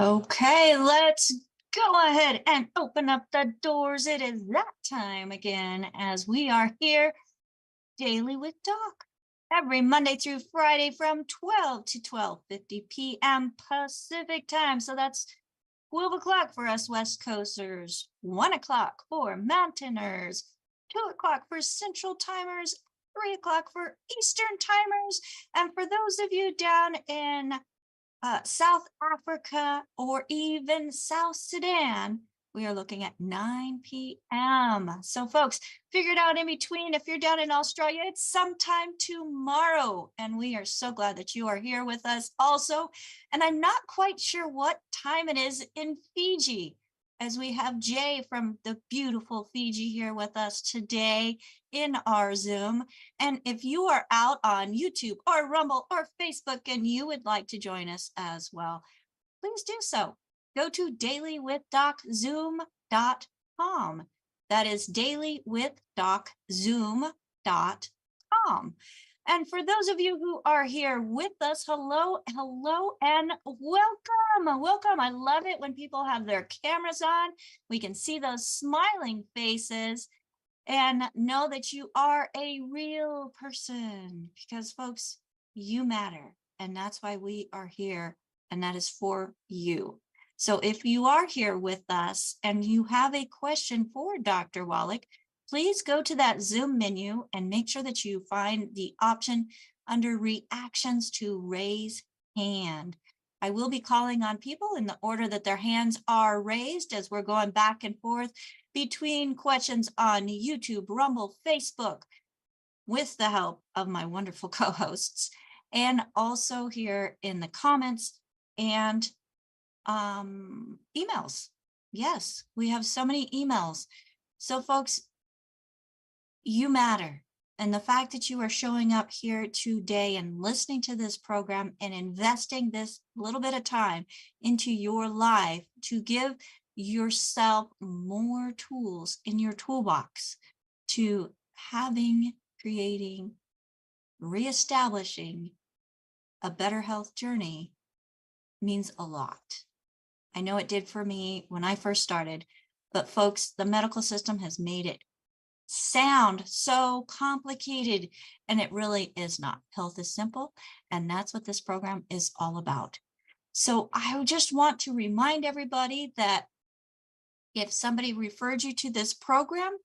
Okay, let's go ahead and open up the doors. It is that time again as we are here daily with Doc every Monday through Friday from 12 to 12:50 p.m. Pacific time. So that's 12 o'clock for us West Coasters, 1 o'clock for Mountainers, 2 o'clock for Central Timers, 3 o'clock for Eastern Timers. And for those of you down in South Africa, or even South Sudan, we are looking at 9 p.m. So folks, figure it out in between. If you're down in Australia, it's sometime tomorrow. And we are so glad that you are here with us also. And I'm not quite sure what time it is in Fiji, as we have Jay from the beautiful Fiji here with us today in our Zoom. And if you are out on YouTube or Rumble or Facebook and you would like to join us as well, please do so. Go to dailywithdoczoom.com. That is dailywithdoczoom.com. And for those of you who are here with us, hello, and welcome. Welcome. I love it when people have their cameras on. We can see those smiling faces and know that you are a real person, because folks, you matter. And that's why we are here. And that is for you. So if you are here with us and you have a question for Dr. Wallach, please go to that Zoom menu and make sure that you find the option under reactions to raise hand. I will be calling on people in the order that their hands are raised as we're going back and forth between questions on YouTube, Rumble, Facebook, with the help of my wonderful co-hosts, and also here in the comments and emails. Yes, we have so many emails. So folks, you matter. And the fact that you are showing up here today and listening to this program and investing this little bit of time into your life to give yourself more tools in your toolbox to creating, reestablishing a better health journey means a lot. I know it did for me when I first started, but folks, the medical system has made it sound so complicated, and it really is not. Health is simple, and that's what this program is all about. So I just want to remind everybody that if somebody referred you to this program,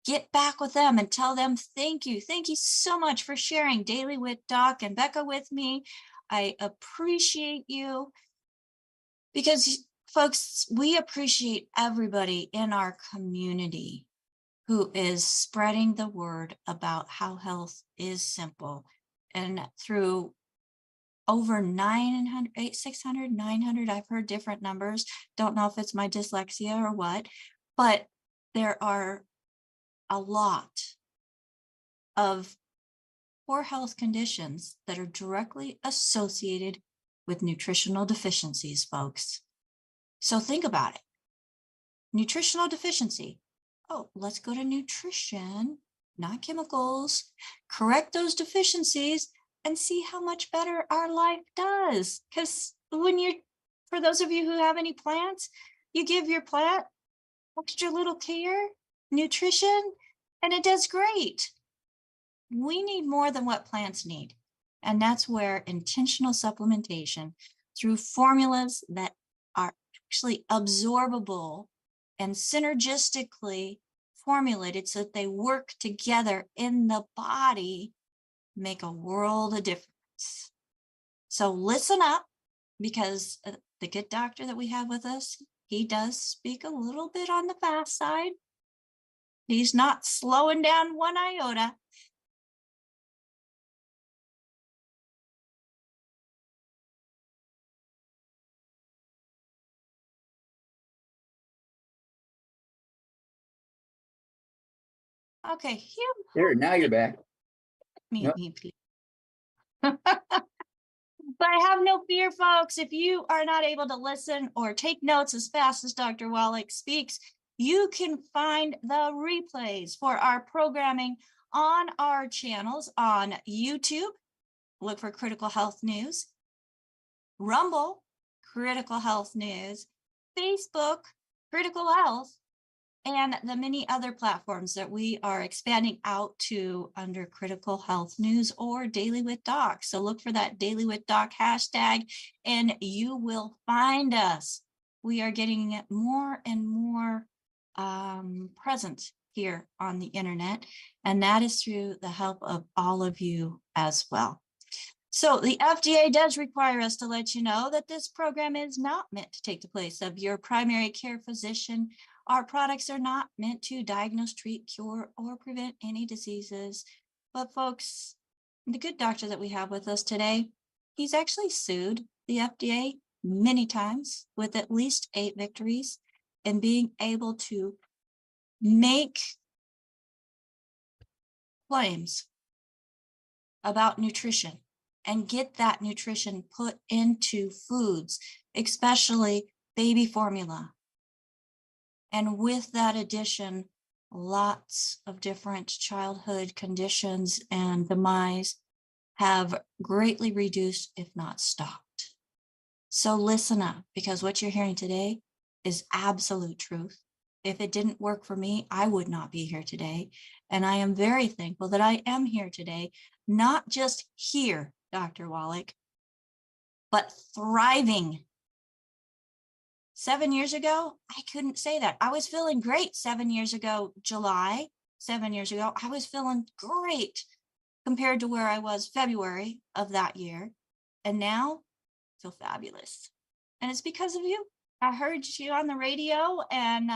get back with them and tell them thank you. Thank you so much for sharing Daily with Doc and Becca with me. I appreciate you, because folks, we appreciate everybody in our community who is spreading the word about how health is simple. And through over 600, 900, I've heard different numbers. Don't know if it's my dyslexia or what, but there are a lot of poor health conditions that are directly associated with nutritional deficiencies, folks. So think about it. Nutritional deficiency. Oh, let's go to nutrition, not chemicals, correct those deficiencies and see how much better our life does. Because for those of you who have any plants, you give your plant extra little care, nutrition, and it does great. We need more than what plants need. And that's where intentional supplementation through formulas that are actually absorbable and synergistically formulated so that they work together in the body make a world of difference. So listen up, because the good doctor that we have with us, he does speak a little bit on the fast side. He's not slowing down one iota. Okay, There, now you're back. Me, please. But have no fear, folks. If you are not able to listen or take notes as fast as Dr. Wallach speaks, you can find the replays for our programming on our channels on YouTube. Look for Critical Health News, Rumble, Critical Health News, Facebook, Critical Health, and the many other platforms that we are expanding out to under Critical Health News or Daily with Doc. So look for that Daily with Doc hashtag and you will find us. We are getting more and more present here on the internet, and that is through the help of all of you as well. So the FDA does require us to let you know that this program is not meant to take the place of your primary care physician. Our products are not meant to diagnose, treat, cure, or prevent any diseases. But folks, the good doctor that we have with us today, he's actually sued the FDA many times with at least 8 victories and being able to make claims about nutrition and get that nutrition put into foods, especially baby formula. And with that addition, lots of different childhood conditions and demise have greatly reduced, if not stopped. So listen up, because what you're hearing today is absolute truth. If it didn't work for me, I would not be here today. And I am very thankful that I am here today, not just here, Dr. Wallach, but thriving. 7 years ago, I couldn't say that. I was feeling great 7 years ago, July, 7 years ago. I was feeling great compared to where I was February of that year. And now I feel fabulous. And it's because of you. I heard you on the radio and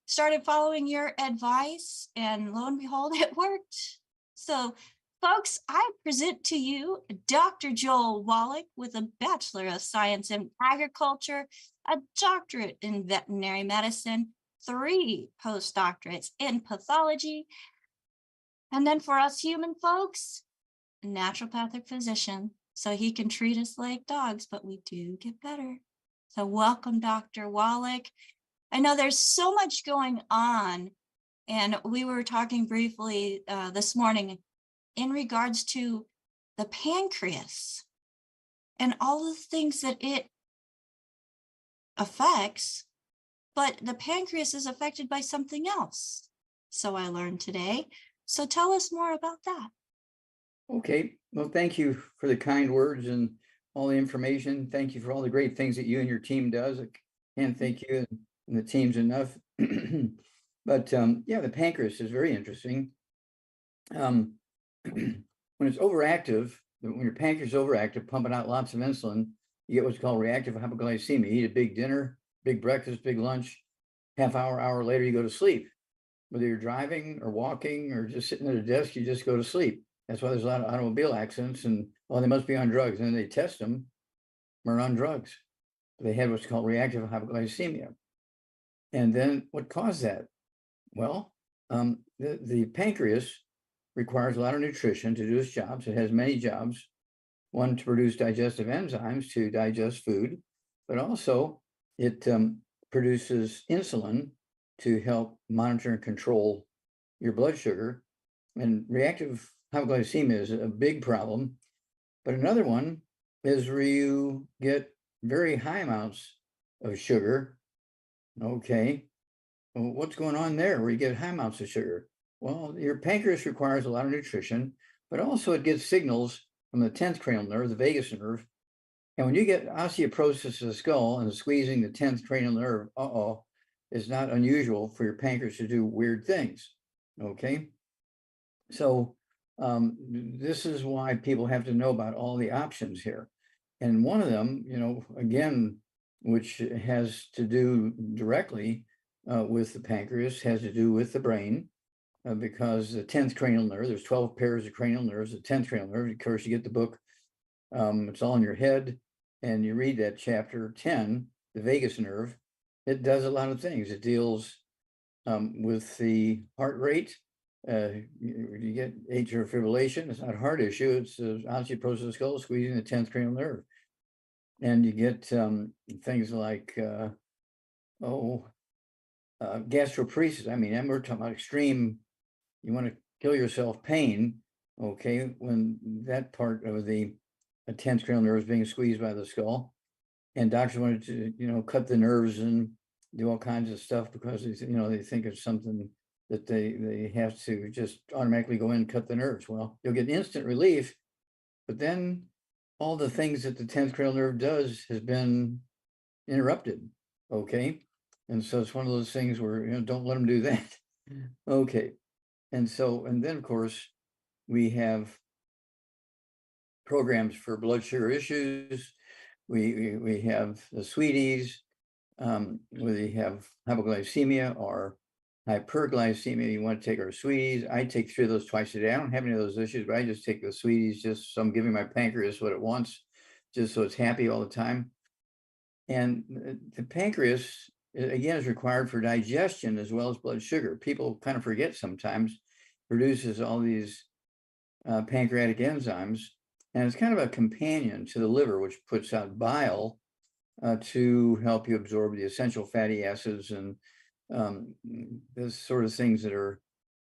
started following your advice, and lo and behold, it worked. So folks, I present to you Dr. Joel Wallach with a Bachelor of Science in Agriculture, a doctorate in veterinary medicine, 3 postdoctorates in pathology, and then for us human folks, a naturopathic physician, so he can treat us like dogs, but we do get better. So welcome, Dr. Wallach. I know there's so much going on, and we were talking briefly this morning in regards to the pancreas and all the things that it affects, but the pancreas is affected by something else. So I learned today. So tell us more about that. Okay, well, thank you for the kind words and all the information. Thank you for all the great things that you and your team does. I can't thank you and the teams enough. But yeah, the pancreas is very interesting. When it's overactive, when your pancreas is overactive, pumping out lots of insulin, you get what's called reactive hypoglycemia. You eat a big dinner, big breakfast, big lunch, hour later, you go to sleep. Whether you're driving or walking or just sitting at a desk, you just go to sleep. That's why there's a lot of automobile accidents, and well, they must be on drugs. And then they test them, they're on drugs. They had what's called reactive hypoglycemia. And then what caused that? Well, the pancreas requires a lot of nutrition to do its jobs. It has many jobs. One, to produce digestive enzymes to digest food, but also it produces insulin to help monitor and control your blood sugar. And reactive hypoglycemia is a big problem. But another one is where you get very high amounts of sugar. Okay, well, what's going on there where you get high amounts of sugar? Well, your pancreas requires a lot of nutrition, but also it gets signals from the 10th cranial nerve, the vagus nerve. And when you get osteoporosis of the skull and squeezing the 10th cranial nerve, it's not unusual for your pancreas to do weird things. Okay, so this is why people have to know about all the options here. And one of them, again, which has to do directly with the pancreas, has to do with the brain, because the 10th cranial nerve, there's 12 pairs of cranial nerves, the 10th cranial nerve, of course, you get the book, it's all in your head, and you read that chapter 10, the vagus nerve. It does a lot of things. It deals with the heart rate. You get atrial fibrillation. It's not a heart issue. It's osteoporosis of the skull squeezing the 10th cranial nerve. And you get things like, gastroparesis. I mean, and we're talking about extreme, you want to kill yourself pain, okay, when that part of the 10th cranial nerve is being squeezed by the skull. and doctors wanted to, cut the nerves and do all kinds of stuff because they think it's something that they have to just automatically go in and cut the nerves. Well, you'll get instant relief, but then all the things that the 10th cranial nerve does has been interrupted. Okay. And so it's one of those things where, don't let them do that. Okay. And then of course we have programs for blood sugar issues. We have the sweeties. We have hypoglycemia or hyperglycemia. You want to take our sweeties. I take 3 of those twice a day. I don't have any of those issues, but I just take the sweeties just so I'm giving my pancreas what it wants, just so it's happy all the time. And the pancreas, again, is required for digestion as well as blood sugar. People kind of forget sometimes, produces all these pancreatic enzymes, and it's kind of a companion to the liver, which puts out bile to help you absorb the essential fatty acids and those sort of things that are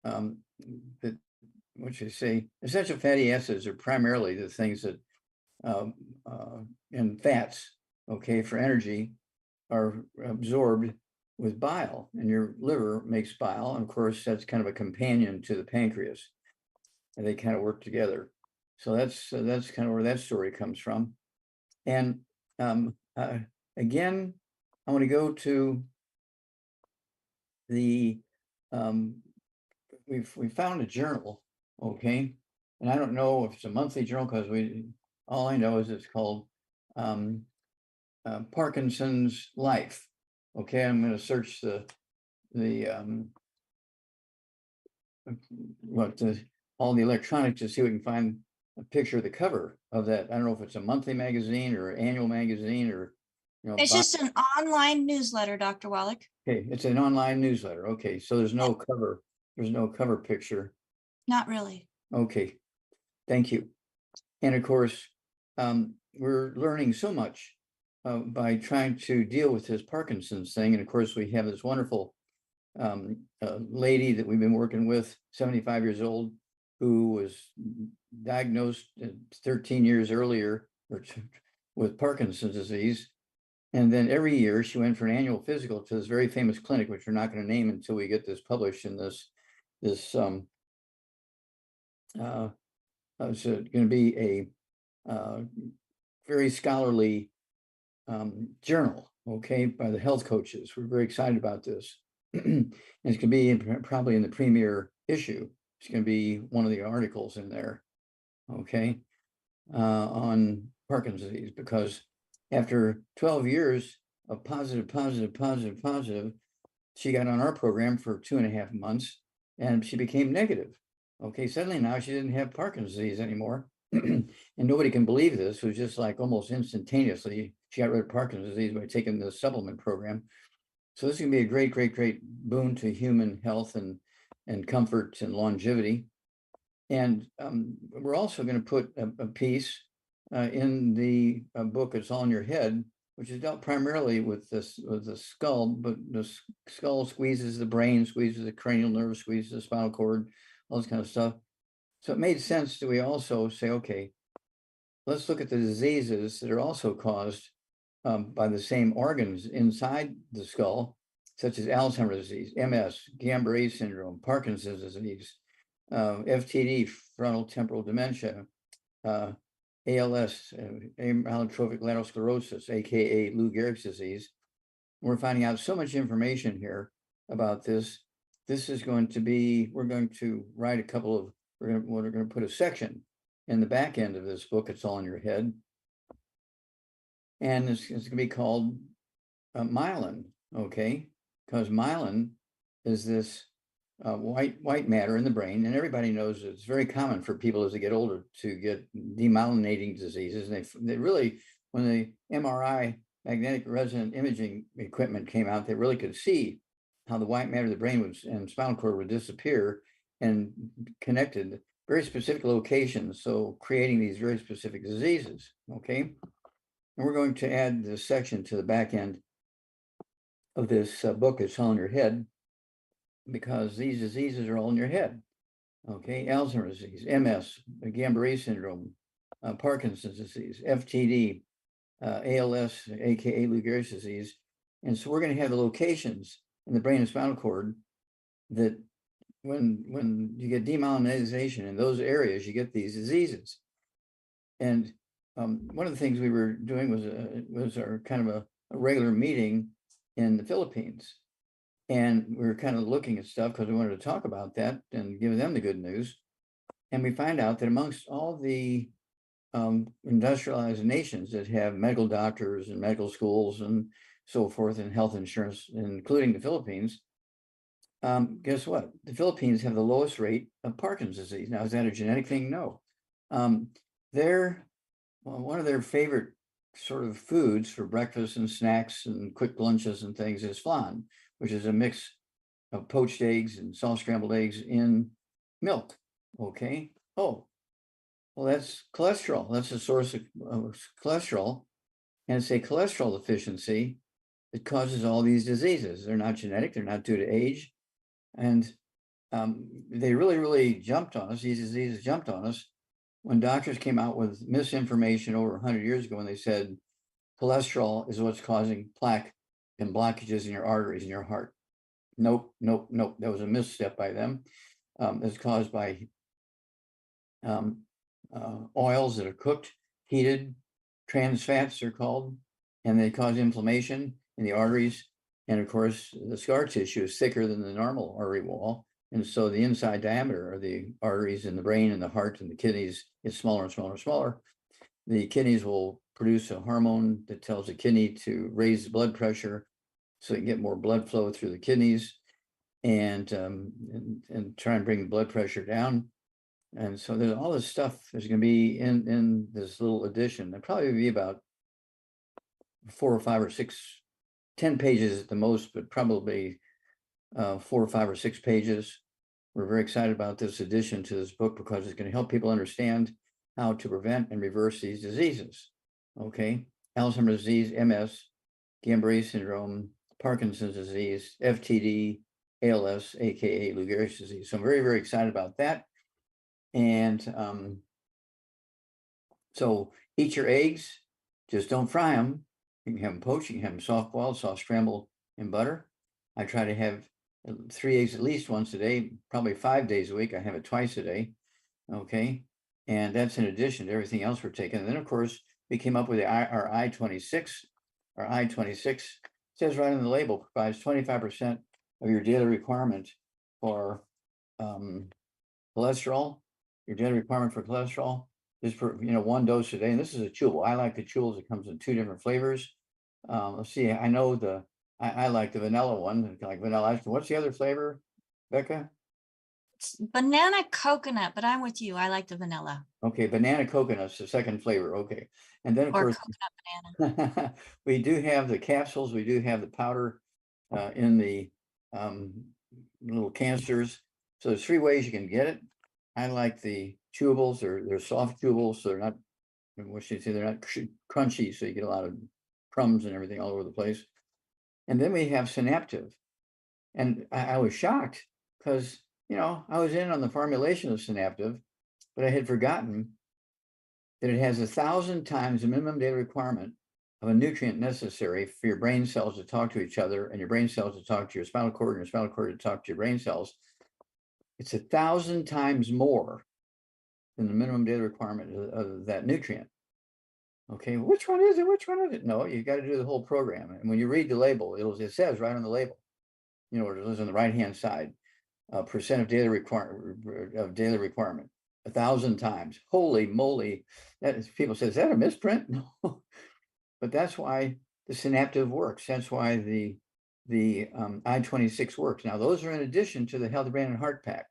that what you say essential fatty acids are primarily the things that and fats, okay, for energy are absorbed with bile, and your liver makes bile, and of course that's kind of a companion to the pancreas, and they kind of work together. So that's kind of where that story comes from. And again, I want to go to the we found a journal, okay, and I don't know if it's a monthly journal because all I know is it's called Parkinson's Life. Okay, I'm going to search all the electronics to see if we can find a picture of the cover of that. I don't know if it's a monthly magazine or annual magazine or It's just an online newsletter, Dr. Wallach. Okay, it's an online newsletter. Okay, so there's no cover picture. Not really. Okay, thank you. And of course, we're learning so much by trying to deal with this Parkinson's thing. And of course, we have this wonderful lady that we've been working with, 75 years old, who was diagnosed 13 years earlier with Parkinson's disease. And then every year she went for an annual physical to this very famous clinic, which we're not going to name until we get this published in this it's going to be a very scholarly journal, okay, by the health coaches. We're very excited about this. And it's going to be probably in the premier issue. It's going to be one of the articles in there, okay, on Parkinson's disease, because after 12 years of positive, she got on our program for 2.5 months and she became negative. Okay, suddenly now she didn't have Parkinson's disease anymore. And nobody can believe this. It was just like almost instantaneously, she got rid of Parkinson's disease by taking the supplement program. So this is going to be a great boon to human health and comfort and longevity. And we're also going to put a piece in the book, It's All in Your Head, which is dealt primarily with the skull, but the skull squeezes the brain, squeezes the cranial nerve, squeezes the spinal cord, all this kind of stuff. So it made sense that we also say, okay, let's look at the diseases that are also caused by the same organs inside the skull, such as Alzheimer's disease, MS, Guillain-Barré syndrome, Parkinson's disease, FTD, frontal temporal dementia, ALS, amyotrophic lateral sclerosis, aka Lou Gehrig's disease. We're finding out so much information here about this. This is going to be, we're going to write a couple of, we're going to put a section in the back end of this book, It's All in Your Head. And it's going to be called myelin, okay? Because myelin is this white matter in the brain, and everybody knows it's very common for people as they get older to get demyelinating diseases. And they really, when the MRI, magnetic resonant imaging equipment came out, they really could see how the white matter of the brain and spinal cord would disappear and connected very specific locations, so creating these very specific diseases, okay? And we're going to add this section to the back end of this book, It's All in Your Head, because these diseases are all in your head, okay? Alzheimer's disease, MS, Guillain-Barré syndrome, Parkinson's disease, FTD, ALS, aka Lou Gehrig's disease. And so we're going to have the locations in the brain and spinal cord that when you get demyelinization in those areas, you get these diseases. And one of the things we were doing was our kind of a regular meeting in the Philippines. And we were kind of looking at stuff because we wanted to talk about that and give them the good news. And we find out that amongst all the industrialized nations that have medical doctors and medical schools and so forth and health insurance, including the Philippines, guess what? The Philippines have the lowest rate of Parkinson's disease. Now, is that a genetic thing? No. One of their favorite sort of foods for breakfast and snacks and quick lunches and things is flan, which is a mix of poached eggs and soft scrambled eggs in milk. Okay. Oh, well, that's cholesterol. That's a source of cholesterol. And it's a cholesterol deficiency that causes all these diseases. They're not genetic. They're not due to age. And they really jumped on us. These diseases jumped on us when doctors came out with misinformation over 100 years ago when they said cholesterol is what's causing plaque and blockages in your arteries in your heart. Nope. That was a misstep by them. It's caused by oils that are cooked, heated, trans fats they're called, and they cause inflammation in the arteries. And of course, the scar tissue is thicker than the normal artery wall. And so the inside diameter of the arteries in the brain and the heart and the kidneys is smaller and smaller and smaller. The kidneys will produce a hormone that tells the kidney to raise the blood pressure so you can get more blood flow through the kidneys and try and bring the blood pressure down. And so there's all this stuff there's going to be in this little edition. There'll probably be about 4 or 5 or 6, 10 pages at the most, but probably 4 or 5 or 6 pages. We're very excited about this addition to this book because it's going to help people understand how to prevent and reverse these diseases. Okay, Alzheimer's disease, MS, Guillain-Barré syndrome, Parkinson's disease, FTD, ALS, aka Lou Gehrig's disease. So I'm very excited about that. And so eat your eggs, just don't fry them. You can have them poached, you can have them soft boiled, soft scrambled in butter. I try to have 3 eggs at least once a day, probably 5 days a week. I have it twice a day. Okay. And that's in addition to everything else we're taking. And then of course, we came up with our I-26. Our I-26 says right on the label, provides 25% of your daily requirement for cholesterol. Your daily requirement for cholesterol is for 1 dose a day. And this is a chewable. I like the chewables. It comes in 2 different flavors. Let's see. I know I like the vanilla one, like vanilla ice cream. What's the other flavor, Becca? It's banana coconut, but I'm with you. I like the vanilla. Okay, banana coconut's the second flavor. Okay. And then of Or course coconut banana. we do have the capsules, we do have the powder in the little canisters. So there's 3 ways you can get it. I like the chewables. They're soft chewables, so they're not, what should I say, they're not crunchy, so you get a lot of crumbs and everything all over the place. And then we have Synaptive. And I was shocked because, I was in on the formulation of Synaptive, but I had forgotten that it has 1,000 times the minimum daily requirement of a nutrient necessary for your brain cells to talk to each other and your brain cells to talk to your spinal cord and your spinal cord to talk to your brain cells. It's 1,000 times more than the minimum daily requirement of that nutrient. Okay, which one is it? Which one is it? No, you got to do the whole program. And when you read the label, it says right on the label, it is on the right-hand side, percent of daily requirement, 1,000 times. Holy moly. People say, is that a misprint? No, but that's why the Synaptive works. That's why the I-26 works. Now, those are in addition to the Healthy Brain and Heart Pack.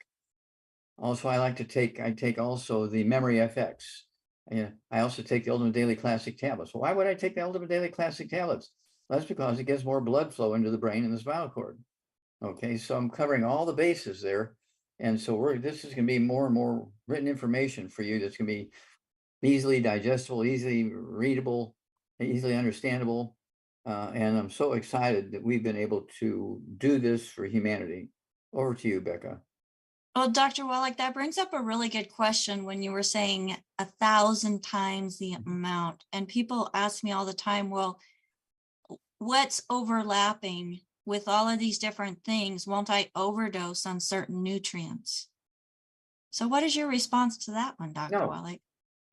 Also, I take also the Memory FX. I also take the Ultimate Daily Classic tablets. Why would I take the Ultimate Daily Classic tablets? Well, that's because it gets more blood flow into the brain and the spinal cord. Okay, so I'm covering all the bases there. And so this is going to be more and more written information for you that's going to be easily digestible, easily readable, easily understandable. And I'm so excited that we've been able to do this for humanity. Over to you, Becca. Well, Dr. Wallach, that brings up a really good question when you were saying 1,000 times the amount. And people ask me all the time, well, what's overlapping with all of these different things? Won't I overdose on certain nutrients? So what is your response to that one, Dr. No, Wallach?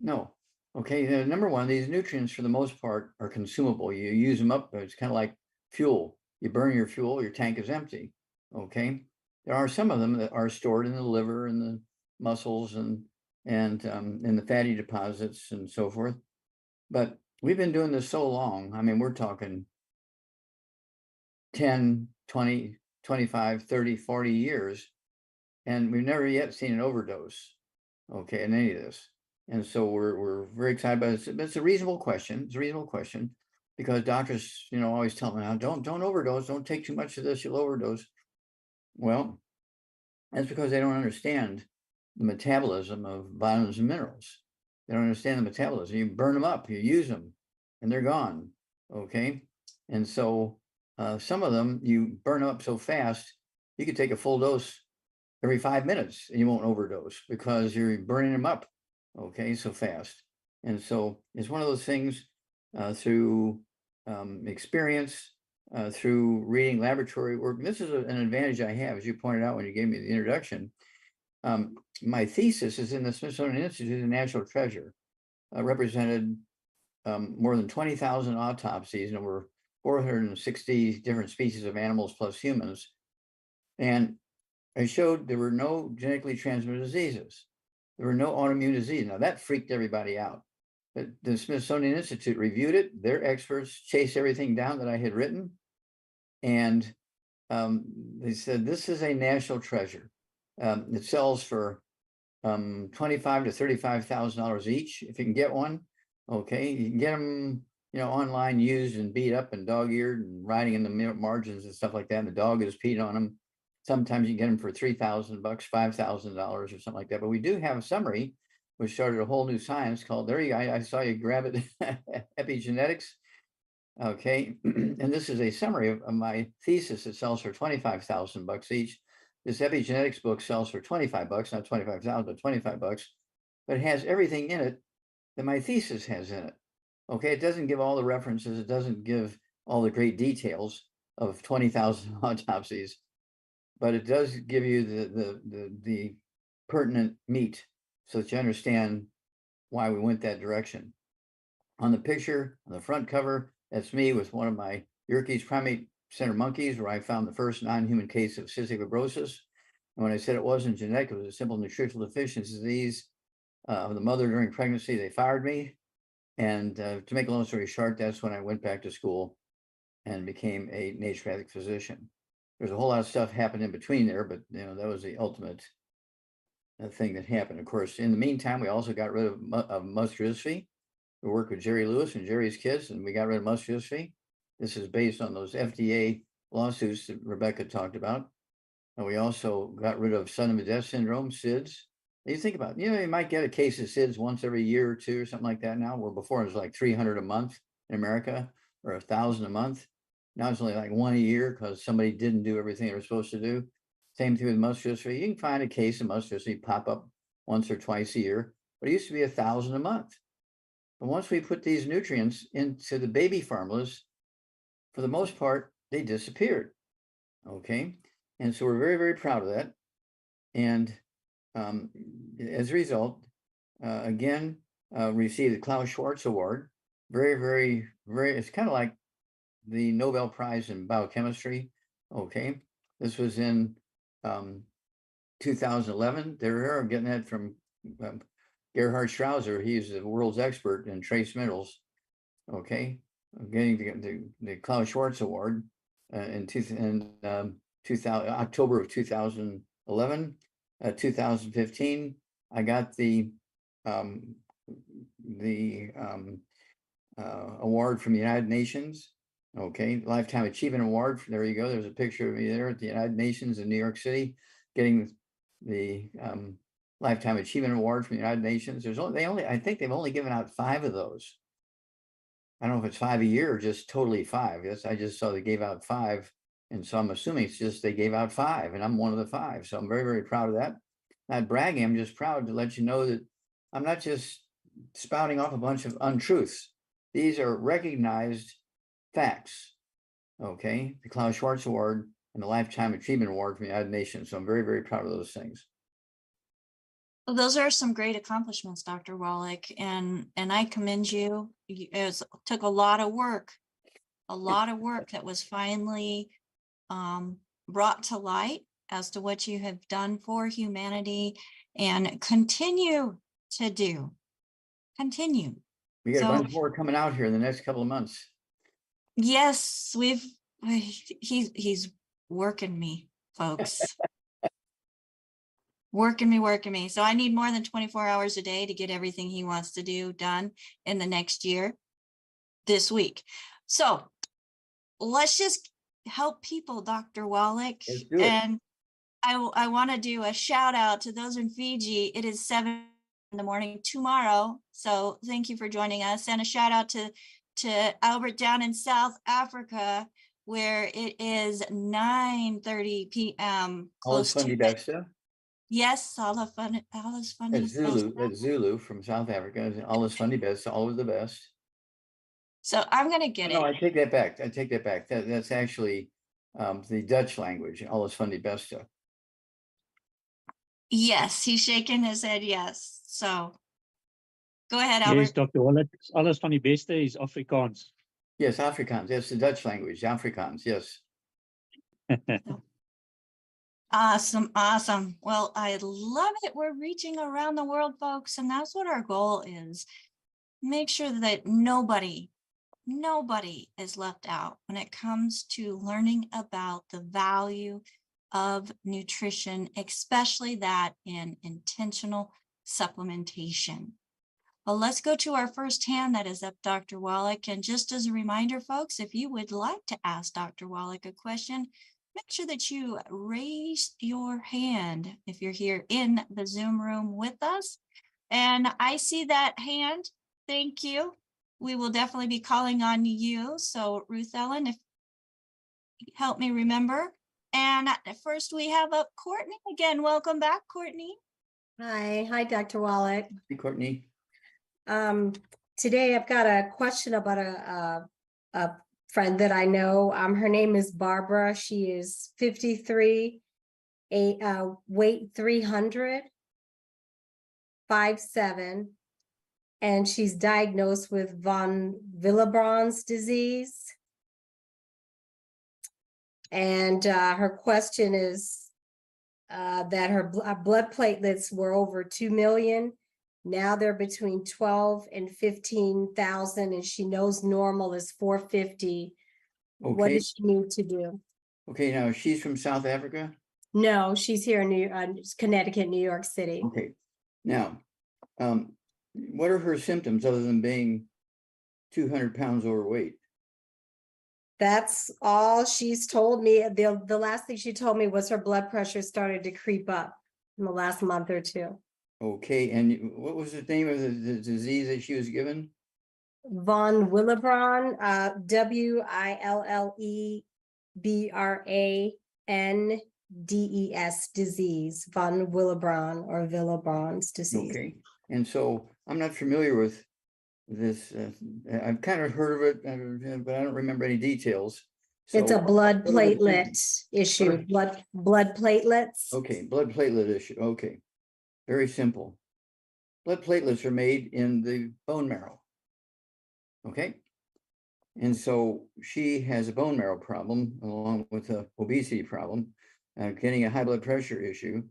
no. Okay, number one, these nutrients for the most part are consumable. You use them up, it's kind of like fuel. You burn your fuel, your tank is empty. Okay, there are some of them that are stored in the liver and the muscles and in the fatty deposits and so forth. But we've been doing this so long. I mean, we're talking 10, 20, 25, 30, 40 years, and we've never yet seen an overdose, okay, in any of this. And so we're very excited about it. It's a reasonable question. It's a reasonable question because doctors, always tell me, now, don't overdose. Don't take too much of this. You'll overdose. Well, that's because they don't understand the metabolism of vitamins and minerals. They don't understand the metabolism. You burn them up, you use them, and they're gone. Okay, and so some of them you burn up so fast you could take a full dose every 5 minutes and you won't overdose because you're burning them up, okay, so fast. And so it's one of those things through experience, through reading laboratory work. This is an advantage I have, as you pointed out when you gave me the introduction. My thesis is in the Smithsonian Institute of Natural Treasure, represented more than 20,000 autopsies and over 460 different species of animals plus humans. And I showed there were no genetically transmitted diseases. There were no autoimmune disease. Now that freaked everybody out. But the Smithsonian Institute reviewed it. Their experts chased everything down that I had written. And they said, this is a national treasure. It sells for $25,000 to $35,000 each if you can get one. Okay, you can get them, online used and beat up and dog-eared and riding in the margins and stuff like that. And the dog is peed on them. Sometimes you get them for $3,000, $5,000 or something like that. But we do have a summary, which started a whole new science called, there you go, I saw you grab it, epigenetics. Okay, and this is a summary of my thesis. It sells for $25,000 each. This epigenetics book sells for $25, not 25,000, but $25. But it has everything in it that my thesis has in it. Okay, it doesn't give all the references. It doesn't give all the great details of 20,000 autopsies, but it does give you the pertinent meat so that you understand why we went that direction. On the picture, on the front cover, that's me with one of my Yerkes primate center monkeys, where I found the first non-human case of cystic fibrosis. And when I said it wasn't genetic, it was a simple nutritional deficiency disease of the mother during pregnancy, they fired me. And to make a long story short, that's when I went back to school and became a naturopathic physician. There's a whole lot of stuff happened in between there, but that was the ultimate thing that happened. Of course, in the meantime, we also got rid of muscular dystrophy. We worked with Jerry Lewis and Jerry's kids, and we got rid of muscular dystrophy. This is based on those FDA lawsuits that Rebecca talked about. And we also got rid of sudden death syndrome, SIDS. You think about it, you might get a case of SIDS once every year or two or something like that now, where before it was like 300 a month in America or 1,000 a month. Now it's only like one a year because somebody didn't do everything they were supposed to do. Same thing with muscular dystrophy. You can find a case of muscular dystrophy pop up once or twice a year, but it used to be 1,000 a month. But once we put these nutrients into the baby formulas, for the most part, they disappeared. Okay. And so we're very, very proud of that. And as a result, again, received the Klaus Schwarz Award. Very, very, very, it's kind of like the Nobel Prize in biochemistry. Okay. This was in 2011. They're getting that from Gerhard Strauser. He's the world's expert in trace minerals. Okay. Getting the Klaus Schwarz Award in 2000, October of 2011. 2015, I got the award from the United Nations. Okay, Lifetime Achievement Award. There you go. There's a picture of me there at the United Nations in New York City, getting the Lifetime Achievement Award from the United Nations. I think they've only given out 5 of those. I don't know if it's 5 a year or just totally 5. Yes, I just saw they gave out 5. And so I'm assuming it's just they gave out 5 and I'm one of the 5. So I'm very, very proud of that. not bragging, I'm just proud to let you know that I'm not just spouting off a bunch of untruths. These are recognized facts. Okay, the Klaus Schwartz Award and the Lifetime Achievement Award from the United Nations. So I'm very, very proud of those things. Well, those are some great accomplishments, Dr. Wallach, and I commend you. It took a lot of work that was finally brought to light as to what you have done for humanity and continue to do. Continue. We got a So bunch more coming out here in the next couple of months. yes, he's working me, folks. working me. So I need more than 24 hours a day to get everything he wants to do done in the next year, this week. So let's just help people, Dr. Wallach. Let's do it. And I want to do a shout out to those in Fiji. It is 7 in the morning tomorrow. So thank you for joining us. And a shout out to Albert down in South Africa, where it is 9:30 p.m. Alles close van to die beste. Yes, alles van That's die Zulu. beste. That's Zulu from South Africa. Alles van die beste. Always the best. So I'm gonna get No, it. I take that back. I take that back. That's actually the Dutch language. Alles van die beste. Yes, he's shaking his head. Yes. So go ahead, Yes, Albert. Dr. Wallach, alles van die beste is Afrikaans. Yes, Afrikaans. That's the Dutch language. Afrikaans. Yes. Awesome, awesome. Well, I love it. We're reaching around the world, folks, and that's what our goal is. Make sure that nobody is left out when it comes to learning about the value of nutrition, especially that in intentional supplementation. Well, let's go to our first hand that is up, Dr. Wallach. And just as a reminder, folks, if you would like to ask Dr. Wallach a question, make sure that you raise your hand if you're here in the Zoom room with us. And I see that hand. Thank you. We will definitely be calling on you. So Ruth Ellen, if you help me remember. And first we have up Courtney. Again, welcome back, Courtney. Hi, Dr. Wallach. Hey, Courtney. Today I've got a question about a friend that I know. Her name is Barbara. She is 53, weight 300, 5'7", and she's diagnosed with von Willebrand's disease. And her question is that her blood platelets were over 2 million. Now they're between 12 and 15,000, and she knows normal is 450. What Okay. does she need to do? Okay. Now she's from South Africa. No, she's here in Connecticut, New York City. Okay. Now, what are her symptoms other than being 200 pounds overweight? That's all she's told me. The last thing she told me was her blood pressure started to creep up in the last month or two. Okay. And what was the name of the disease that she was given? Von Willebrand, Willebrand's disease, von Willebrand or Willebrand's disease. Okay. And so I'm not familiar with this. I've kind of heard of it, but I don't remember any details. So It's a blood what are the platelet issue, blood platelets. Okay, blood platelet issue. Okay, very simple. Blood platelets are made in the bone marrow. Okay, and so she has a bone marrow problem along with a obesity problem, getting a high blood pressure issue,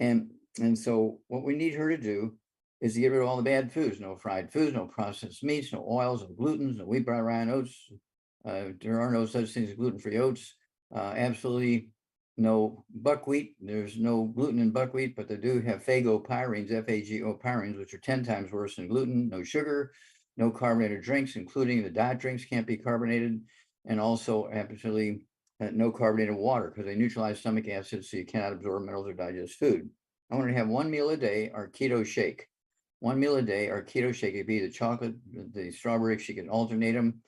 and so what we need her to do is to get rid of all the bad foods: no fried foods, no processed meats, no oils, no glutens, no wheat, bran, rye, oats. There are no such things as gluten-free oats. Absolutely no buckwheat. There's no gluten in buckwheat, but they do have phagopyrines, F-A-G-O pyrines, which are 10 times worse than gluten. No sugar, no carbonated drinks, including the diet drinks can't be carbonated, and also absolutely no carbonated water because they neutralize stomach acid, so you cannot absorb minerals or digest food. I want to have one meal a day or keto shake. One meal a day or keto shake. It'd be the chocolate, the strawberry. She can alternate them.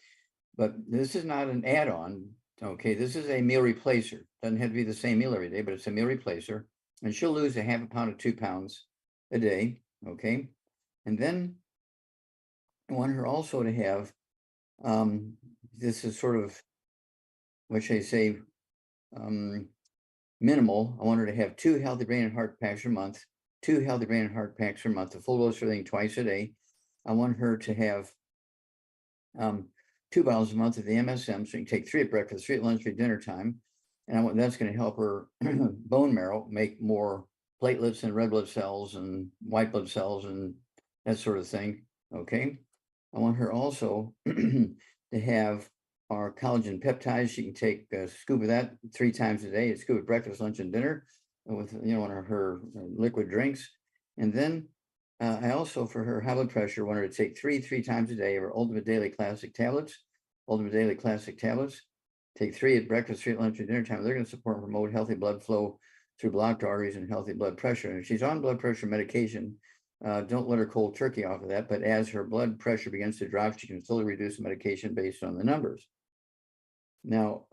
But this is not an add-on. Okay, this is a meal replacer. Doesn't have to be the same meal every day, but it's a meal replacer. and she'll lose a half a pound to 2 pounds a day. Okay. And then I want her also to have, this is sort of, what should I say, minimal. I want her to have 2 healthy brain and heart packs per month, 2 healthy brain and heart packs per month, a full dose of everything twice a day. I want her to have 2 bottles a month of the MSM, so you can take 3 at breakfast, 3 at lunch, 3 at dinner time. And that's going to help her bone marrow make more platelets and red blood cells and white blood cells and that sort of thing. Okay. I want her also to have our collagen peptides. She can take a scoop of that 3 times a day, a scoop at breakfast, lunch, and dinner with, one of her liquid drinks. And then I also, for her high blood pressure, want her to take 3 times a day of her Ultimate Daily Classic tablets. Ultimate Daily Classic tablets. Take 3 at breakfast, 3 at lunch, and dinner time. They're going to support and promote healthy blood flow through blocked arteries and healthy blood pressure. And if she's on blood pressure medication, don't let her cold turkey off of that. But as her blood pressure begins to drop, she can slowly reduce the medication based on the numbers. Now,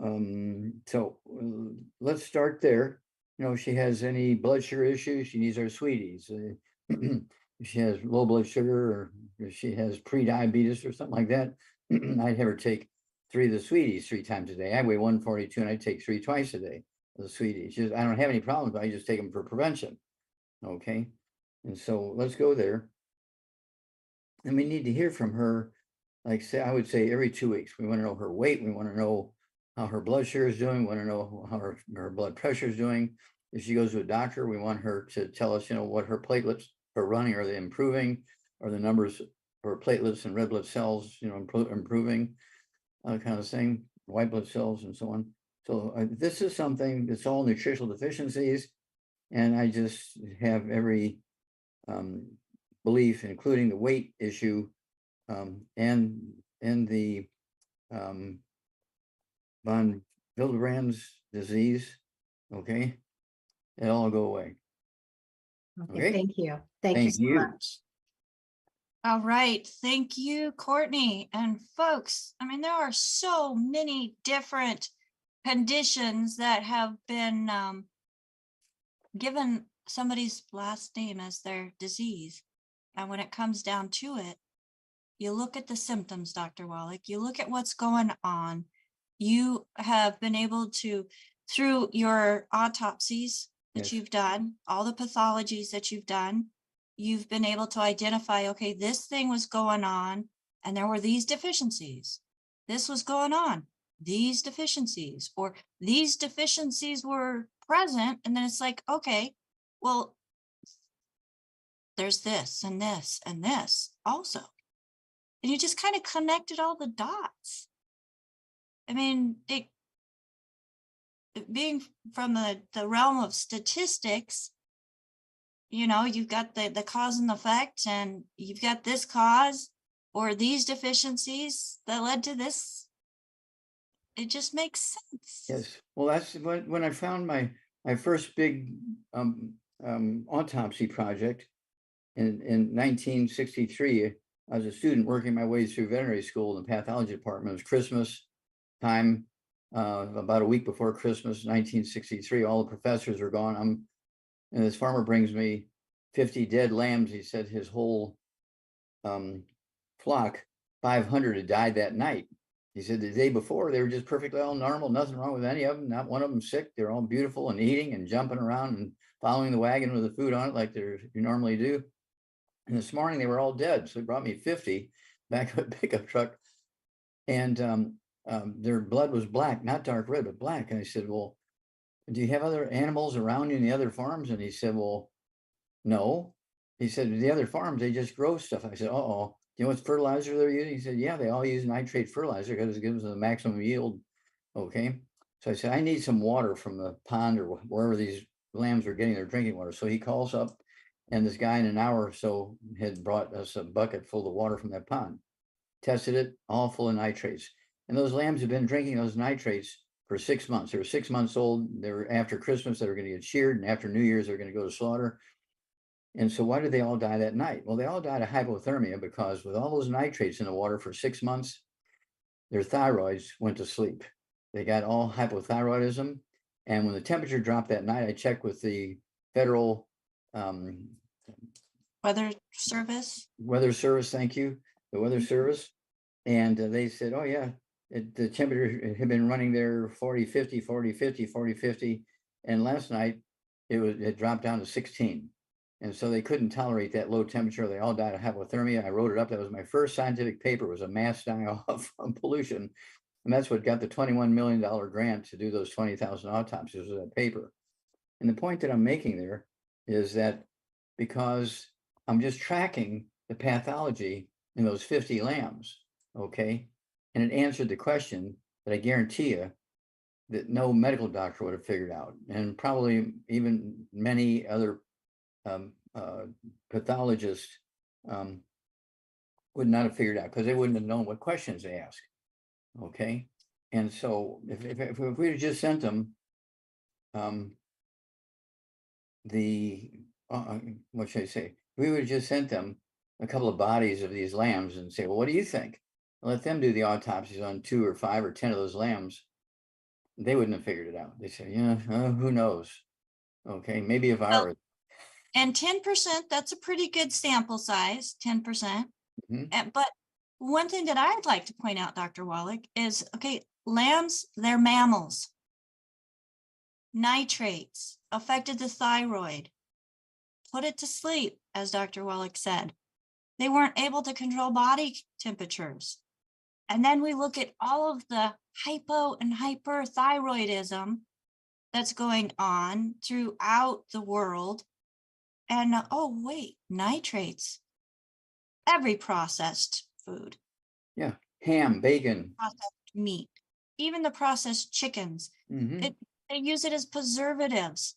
let's start there. If she has any blood sugar issues, she needs our sweeties. If she has low blood sugar, or if she has pre-diabetes or something like that, I'd have her take 3 of the sweeties 3 times a day. I weigh 142 and I take 3 twice a day of the sweeties. I don't have any problems, but I just take them for prevention. Okay. And so let's go there. And we need to hear from her, I would say every 2 weeks. We want to know her weight. We want to know how her blood sugar is doing. We want to know how her blood pressure is doing. If she goes to a doctor, we want her to tell us, what her platelets are running. Are they improving? Are the numbers for platelets and red blood cells, improving? Kind of thing, white blood cells and so on. So this is something that's all nutritional deficiencies. And I just have every belief, including the weight issue and the von Willebrand's disease. Okay. It'll all go away. Okay, thank you. Thank you Thank so you. much. All right. Thank you, Courtney. And folks, I mean, there are so many different conditions that have been given somebody's last name as their disease. And when it comes down to it, you look at the symptoms, Dr. Wallach, you look at what's going on. You have been able to, through your autopsies that Yes. you've done, all the pathologies that you've done, you've been able to identify, okay, this thing was going on and there were these deficiencies. This was going on, these deficiencies, or these deficiencies were present. And then it's like, okay, well, there's this and this and this also. And you just kind of connected all the dots. I mean, being from the realm of statistics, you've got the cause and effect, and you've got this cause or these deficiencies that led to this. It just makes sense. Yes. Well, that's when I found my first big autopsy project in 1963. I was a student working my way through veterinary school in the pathology department. It was Christmas time, about a week before Christmas, 1963. All the professors were gone. And this farmer brings me 50 dead lambs. He said his whole flock, 500, had died that night. He said the day before they were just perfectly all normal, nothing wrong with any of them, not one of them sick. They're all beautiful and eating and jumping around and following the wagon with the food on it like you normally do. And this morning they were all dead. So he brought me 50 back of a pickup truck, and their blood was black, not dark red, but black. And I said, well, do you have other animals around you in the other farms? And he said, well, no. He said, the other farms, they just grow stuff. I said, uh-oh. Do you know what fertilizer they're using? He said, yeah, they all use nitrate fertilizer because it gives them the maximum yield. Okay. So I said, I need some water from the pond or wherever these lambs were getting their drinking water. So he calls up, and this guy in an hour or so had brought us a bucket full of water from that pond. Tested it, all full of nitrates. And those lambs have been drinking those nitrates for 6 months. They were 6 months old. They were after Christmas, they were going to get sheared, and after New Year's, they're going to go to slaughter. And so why did they all die that night? Well, they all died of hypothermia because with all those nitrates in the water for 6 months, their thyroids went to sleep. They got all hypothyroidism. And when the temperature dropped that night, I checked with the federal Weather service. weather service, thank you, the weather service. And they said, oh yeah, the temperature had been running there 40, 50, 40, 50, 40, 50. And last night it dropped down to 16. And so they couldn't tolerate that low temperature. They all died of hypothermia. I wrote it up. That was my first scientific paper, was a mass die-off from pollution. And that's what got the $21 million grant to do those 20,000 autopsies, was that paper. And the point that I'm making there is that because I'm just tracking the pathology in those 50 lambs, okay? And it answered the question that I guarantee you that no medical doctor would have figured out, and probably even many other pathologists would not have figured out, because they wouldn't have known what questions to ask. Okay, and so if we had just sent them what should I say? We would have just sent them a couple of bodies of these lambs and say, well, what do you think? Let them do the autopsies on 2 or 5 or 10 of those lambs. They wouldn't have figured it out. They said, yeah, who knows? Okay, maybe a virus. And 10%, that's a pretty good sample size, 10%. Mhm. But one thing that I'd like to point out, Dr. Wallach, is, okay, lambs, they're mammals. Nitrates affected the thyroid, put it to sleep, as Dr. Wallach said. They weren't able to control body temperatures. And then we look at all of the hypo and hyperthyroidism that's going on throughout the world. And oh, wait, nitrates, every processed food. Yeah, ham, bacon. Processed meat, even the processed chickens. Mhm. They use it as preservatives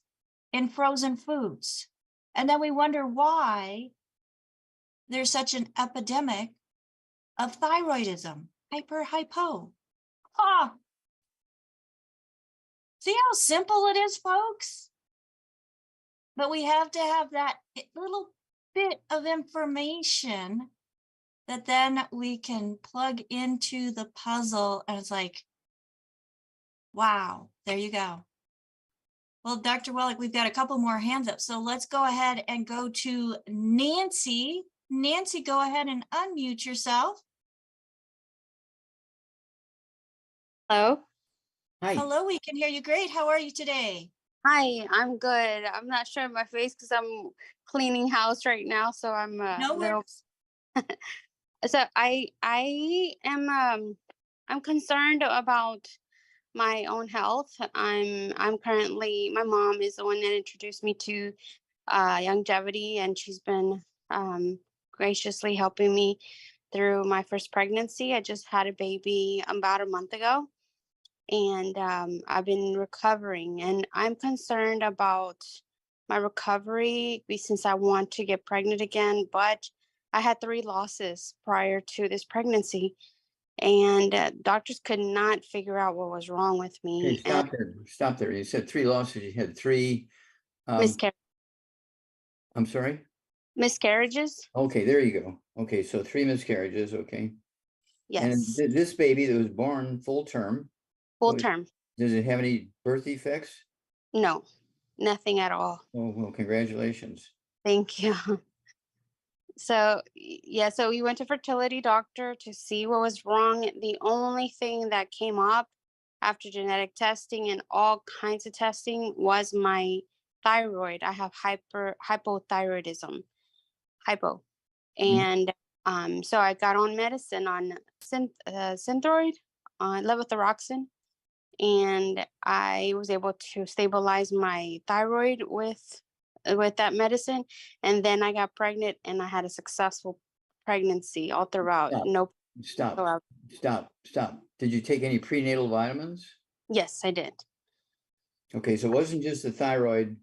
in frozen foods. And then we wonder why there's such an epidemic of thyroidism, hypo. Ah, see how simple it is, folks? But we have to have that little bit of information that then we can plug into the puzzle, and it's like, wow, there you go. Well, Dr. Wallach, we've got a couple more hands up, so let's go ahead and go to Nancy. Nancy, go ahead and unmute yourself. Hello. Hi. Hello, we can hear you great. How are you today? Hi, I'm good. I'm not showing my face because I'm cleaning house right now, so I'm No little. worries. So I am I'm concerned about my own health. I'm currently, my mom is the one that introduced me to longevity, and she's been graciously helping me through my first pregnancy. I just had a baby about a month ago. And I've been recovering, and I'm concerned about my recovery since I want to get pregnant again. But I had 3 losses prior to this pregnancy, and doctors could not figure out what was wrong with Okay, me. stop there. Stop there. You said 3 losses. You had 3. I'm sorry. Miscarriages. Okay, there you go. Okay, so 3 miscarriages. Okay. And Yes, this baby that was born full term, full what- term. does it have any birth defects? No, nothing at all. Oh, well, congratulations. Thank you. So yeah, so we went to fertility doctor to see what was wrong. The only thing that came up after genetic testing and all kinds of testing was my thyroid. I have hypothyroidism, hypo. And so I got on medicine on Synthroid, on levothyroxine, and I was able to stabilize my thyroid with that medicine. And then I got pregnant, and I had a successful pregnancy all throughout. Stop. No, Stop. Stop. Did you take any prenatal vitamins? yes, I did. Okay, so it wasn't just the thyroid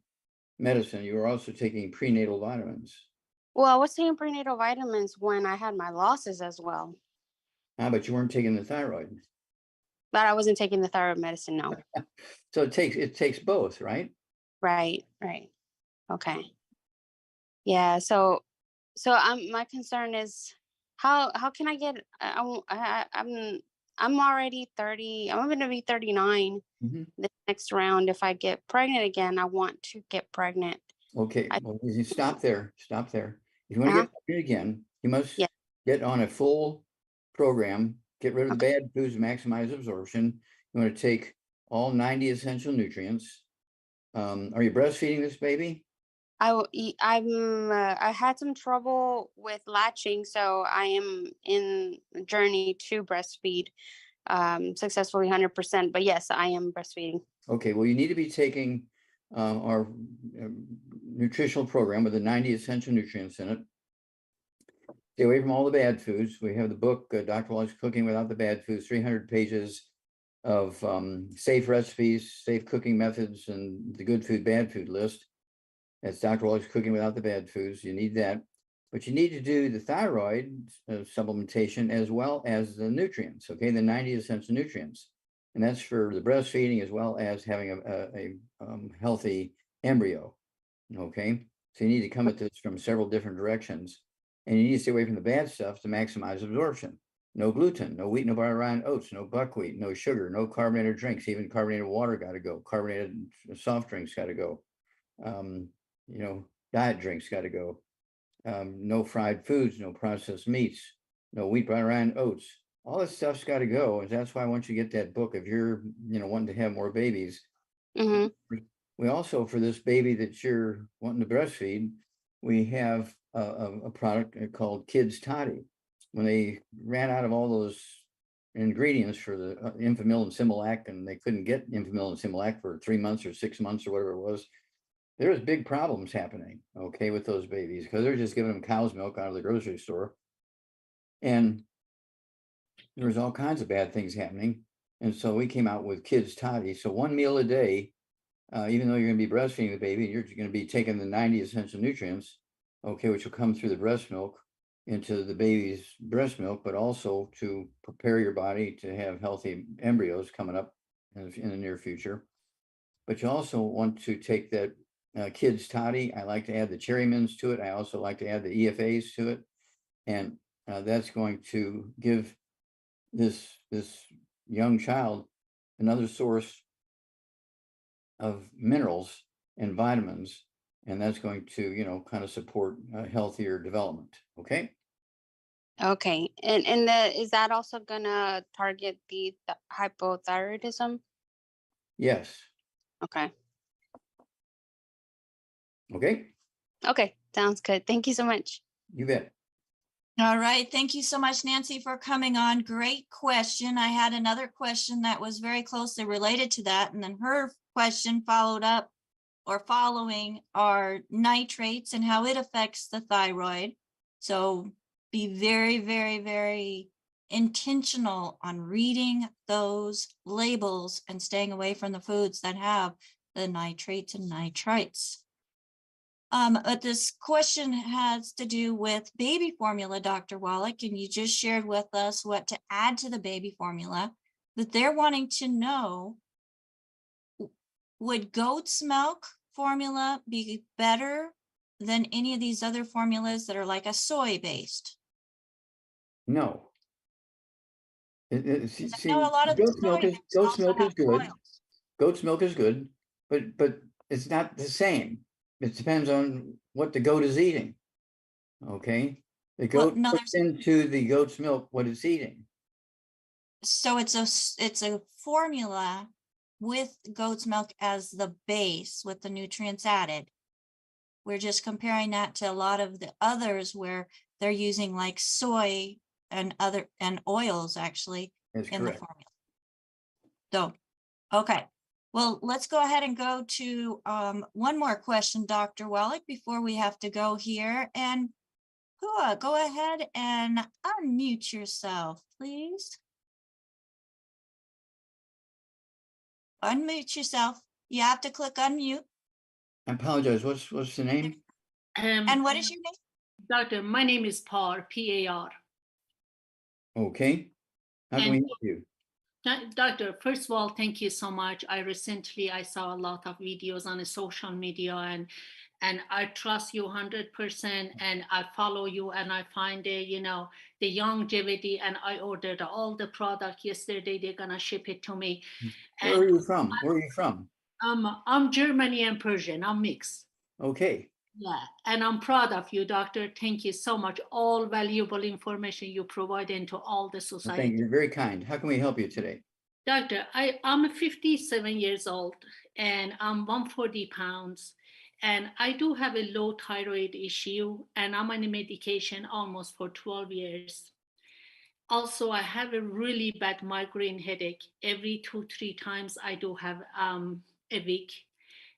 medicine. You were also taking prenatal vitamins. Well, I was taking prenatal vitamins when I had my losses as well, But you weren't taking the thyroid. but I wasn't taking the thyroid medicine. No. So it takes both, right? Right. Okay. Yeah. So my concern is how can I get, I'm already 30. I'm going to be 39 Mhm. the next round. If I get pregnant again, I want to get pregnant Okay, I- well, you stop there, stop there. If you want to Uh-huh. get pregnant again, you must Yeah. get on a full program, get rid of the bad foods, maximize absorption. You want to take all 90 essential nutrients. Are you breastfeeding this baby? I had some trouble with latching, so I am in a journey to breastfeed successfully 100%. But yes, I am breastfeeding. Okay, well, you need to be taking our nutritional program with the 90 essential nutrients in it. Stay away from all the bad foods. We have the book, Dr. Wallach's Cooking Without the Bad Foods, 300 pages of safe recipes, safe cooking methods, and the good food, bad food list. That's Dr. Wallach's Cooking Without the Bad Foods. You need that. But you need to do the thyroid supplementation as well as the nutrients, okay? The 90 essential nutrients. And that's for the breastfeeding as well as having a healthy embryo, okay? So you need to come at this from several different directions. And you need to stay away from the bad stuff to maximize absorption. No gluten, no wheat, no barley, rye, oats, no buckwheat, no sugar, no carbonated drinks. Even carbonated water got to go. Carbonated soft drinks got to go. Diet drinks got to go. No fried foods, no processed meats, no wheat, barley, rye, oats. All this stuff's got to go. And that's why once you get that book, if you're, wanting to have more babies, Hmm. we also, for this baby that you're wanting to breastfeed, we have a product called Kids Toddy. When they ran out of all those ingredients for the Enfamil and Similac, and they couldn't get Enfamil and Similac for 3 months or 6 months or whatever it was, there was big problems happening, okay, with those babies because they're just giving them cow's milk out of the grocery store. And there was all kinds of bad things happening. And so we came out with Kids Toddy. So 1 meal a day, even though you're going to be breastfeeding the baby, you're going to be taking the 90 essential nutrients, okay, which will come through the breast milk into the baby's breast milk, but also to prepare your body to have healthy embryos coming up in the near future. But you also want to take that Kids Toddy. I like to add the Cherry Mints to it. I also like to add the EFAs to it. And that's going to give this young child another source of minerals and vitamins, and that's going to kind of support healthier development. Okay. Okay, and is that also gonna target the hypothyroidism? Yes. Okay. Okay. Okay, sounds good. Thank you so much. You bet. All right. Thank you so much, Nancy, for coming on. Great question. I had another question that was very closely related to that. And then her question followed up or following are nitrates and how it affects the thyroid. So be very, very, very intentional on reading those labels and staying away from the foods that have the nitrates and nitrites. But this question has to do with baby formula, Dr. Wallach, and you just shared with us what to add to the baby formula, but they're wanting to know, would goat's milk formula be better than any of these other formulas that are like a soy based? No. I know a lot of the Goat's milk soy is based also have good. oils. Goat's milk is good, but it's not the same. It depends on what the goat is eating. Okay, the Well, goat no, puts into the goat's milk what it's eating. so it's a formula with goat's milk as the base with the nutrients added. We're just comparing that to a lot of the others where they're using like soy and oils actually That's in the correct. formula. So, okay. Well, let's go ahead and go to one more question, Dr. Wallach, before we have to go here. And Hua, go ahead and unmute yourself, please. Unmute yourself. You have to click unmute. I apologize. What's the name? And what is your name? Doctor, my name is Par, P-A-R. Okay. How can we help you? Doctor, first of all, thank you so much. I saw a lot of videos on the social media and I trust you 100% and I follow you and I find the longevity and I ordered all the product yesterday. They're gonna ship it to me. Where are you from? Where are you from? I'm Germany and Persian. I'm mixed. Okay, Yeah, and I'm proud of you, doctor. Thank you so much. All valuable information you provide into all the well, thank society. you. You're very kind. How can we help you today? Doctor, I'm 57 years old and I'm 140 pounds. And I do have a low thyroid issue and I'm on a medication almost for 12 years. Also, I have a really bad migraine headache. Every 2, 3 times I do have a week.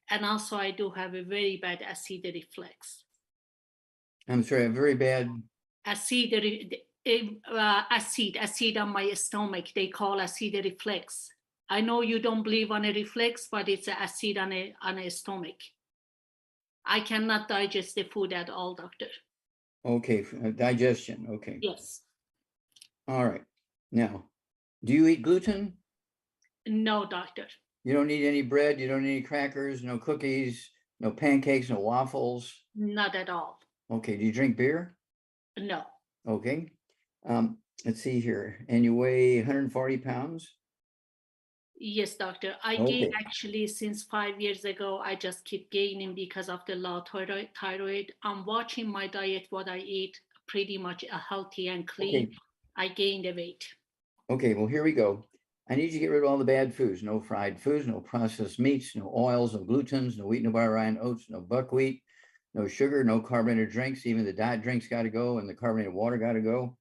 And also I do have a very bad acid reflux. I'm sorry, a very bad, Acid on my stomach. They call acid reflux. I know you don't believe on a reflex, but it's an acid on a stomach. I cannot digest the food at all, doctor. okay, digestion, okay. Yes. All right. Now, do you eat gluten? No, doctor. You don't need any bread, you don't need any crackers, no cookies, no pancakes, no waffles? Not at all. Okay, do you drink beer? No. Okay. Let's see here. And you weigh 140 pounds? Yes, doctor. I Okay. gained actually since 5 years ago. I just keep gaining because of the low thyroid. I'm watching my diet, what I eat, pretty much healthy and clean. Okay. I gained the weight. Okay, well, here we go. I need you to get rid of all the bad foods. No fried foods, no processed meats, no oils, no glutens, no wheat, no bar, rye, oats, no buckwheat, no sugar, no carbonated drinks. Even the diet drinks got to go and the carbonated water got to go.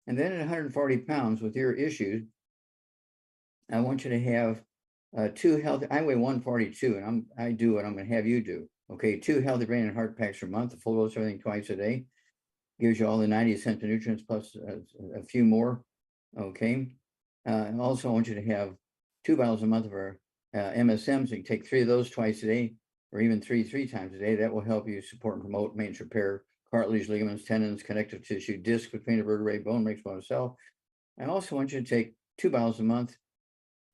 And then at 140 pounds with your issues, I want you to have two healthy, I weigh 142 and I do what I'm going to have you do. Okay, 2 healthy brain and heart packs per month, the full dose of everything twice a day. Gives you all the 90 essential nutrients plus a few more. Okay. And also I want you to have 2 bottles a month of our MSMs. You can take 3 of those twice a day, or even three times a day. That will help you support and promote maintenance repair, cartilage, ligaments, tendons, connective tissue, disc between the vertebrae, bone makes bone cell. I also want you to take 2 bottles a month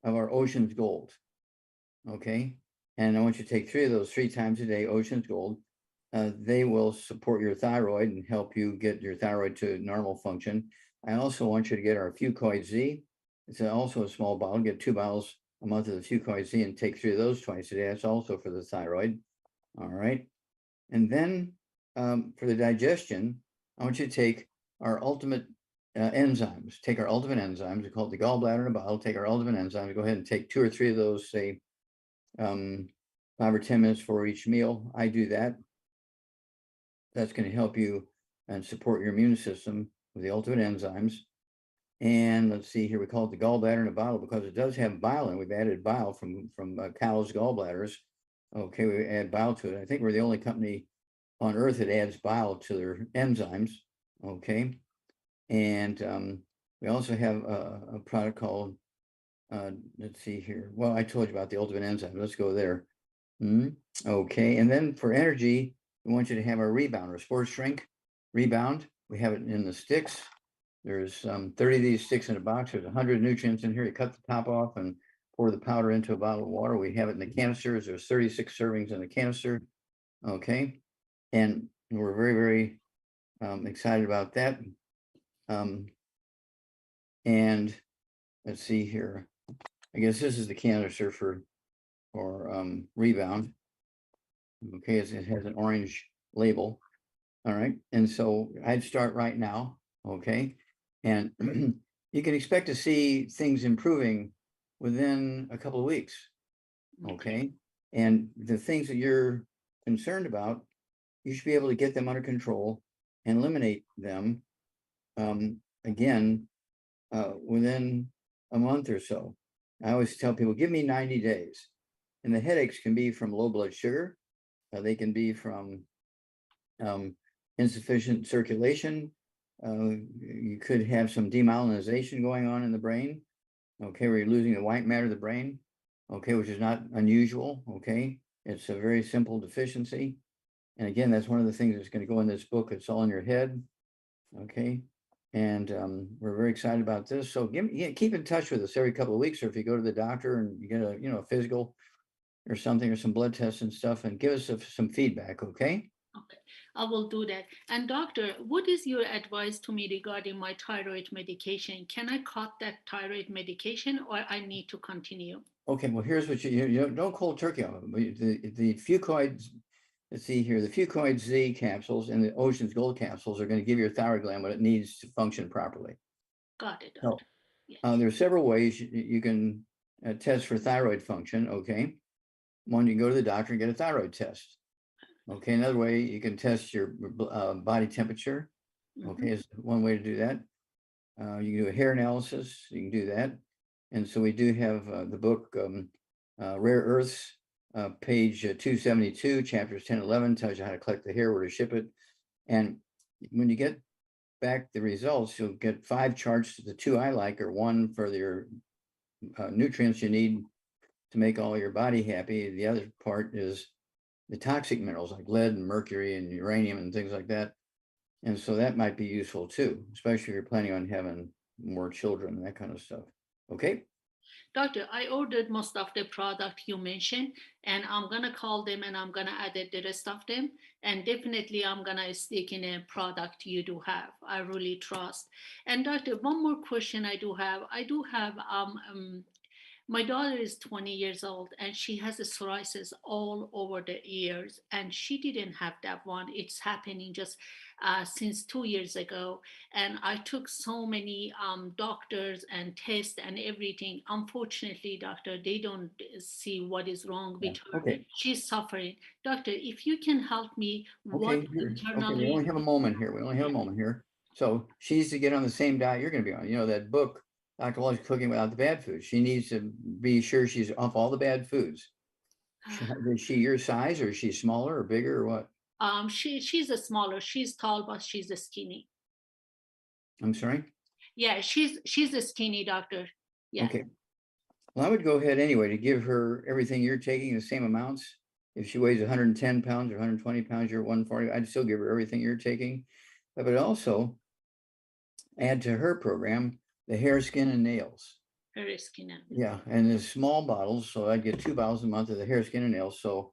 of our Ocean's Gold. Okay. And I want you to take 3 of those 3 times a day, Ocean's Gold. They will support your thyroid and help you get your thyroid to normal function. I also want you to get our Fucoid Z. It's also a small bottle. Get 2 bottles a month of the Fucoid Z and take 3 of those twice a day. That's also for the thyroid. All right. And then for the digestion, I want you to take our ultimate enzymes. Take our ultimate enzymes. We call it the gallbladder in a bottle. Take our ultimate enzymes. Go ahead and take 2 or 3 of those, say 5 or 10 minutes for each meal. I do that. That's going to help you and support your immune system with the ultimate enzymes. And let's see here, we call it the gallbladder in a bottle because it does have bile in it. We've added bile from cows' gallbladders. Okay, we add bile to it. I think we're the only company on earth that adds bile to their enzymes. Okay, and we also have a product called, let's see here. Well, I told you about the ultimate enzyme. Let's go there. Okay, and then for energy, we want you to have our Rebound, our sports drink Rebound. We have it in the sticks. There's 30 of these sticks in a box. There's 100 nutrients in here. You cut the top off and pour the powder into a bottle of water. We have it in the canisters. There's 36 servings in the canister. Okay, and we're very, very excited about that. And let's see here. I guess this is the canister for Rebound. Okay, it has an orange label. All right, and so I'd start right now. Okay, and you can expect to see things improving within a couple of weeks. Okay, and the things that you're concerned about, you should be able to get them under control and eliminate them again within a month or so. I always tell people, give me 90 days. And the headaches can be from low blood sugar. They can be from insufficient circulation. You could have some demyelinization going on in the brain. Okay, where you're losing the white matter of the brain. Okay, which is not unusual. Okay, it's a very simple deficiency. And again, that's one of the things that's going to go in this book. It's all in your head. Okay, and we're very excited about this. So keep in touch with us every couple of weeks, or if you go to the doctor and you get a physical or something, or some blood tests and stuff, and give us some feedback. Okay. Okay, I will do that. And doctor, what is your advice to me regarding my thyroid medication? Can I cut that thyroid medication or I need to continue? Okay, well, here's what you don't cold turkey on them. The Fucoid let's see here, the Fucoid Z capsules and the Ocean's Gold capsules are going to give your thyroid gland what it needs to function properly. Got it, So, doctor. Yes. there are several ways you can test for thyroid function. Okay. One, you can go to the doctor and get a thyroid test. Okay. Another way, you can test your body temperature. Okay, is one way to do that. You can do a hair analysis. You can do that. And so we do have the book Rare Earths, page 272, chapters 10, 11 tells you how to collect the hair, where to ship it. And when you get back the results, you'll get 5 charts. The 2 I like are 1 for your nutrients you need to make all your body happy. The other part is the toxic minerals like lead and mercury and uranium and things like that. And so that might be useful too, especially if you're planning on having more children and that kind of stuff. Okay. Doctor, I ordered most of the product you mentioned, and I'm gonna call them and I'm gonna add the rest of them. And definitely I'm gonna stick in a product you do have. I really trust. And doctor, one more question I do have. My daughter is 20 years old and she has a psoriasis all over the ears, and she didn't have that one. It's happening just since 2 years ago. And I took so many doctors and tests and everything. Unfortunately, doctor, they don't see what is wrong with her. Okay. She's suffering. Doctor, if you can help me, what Okay. Okay. internally? We only have a moment here. So she needs to get on the same diet you're going to be on. You know, that book, Dr. Wallach's Cooking Without the Bad Foods. She needs to be sure she's off all the bad foods. Is she your size, or is she smaller or bigger or what? She's a smaller. She's tall, but she's a skinny. I'm sorry? Yeah, she's a skinny, doctor. Yeah. Okay. Well, I would go ahead anyway to give her everything you're taking, the same amounts. If she weighs 110 pounds or 120 pounds, you're 140, I'd still give her everything you're taking. But also add to her program the hair, skin, and nails. Her skin. Yeah, and the small bottles. So I'd get 2 bottles a month of the hair, skin, and nails. So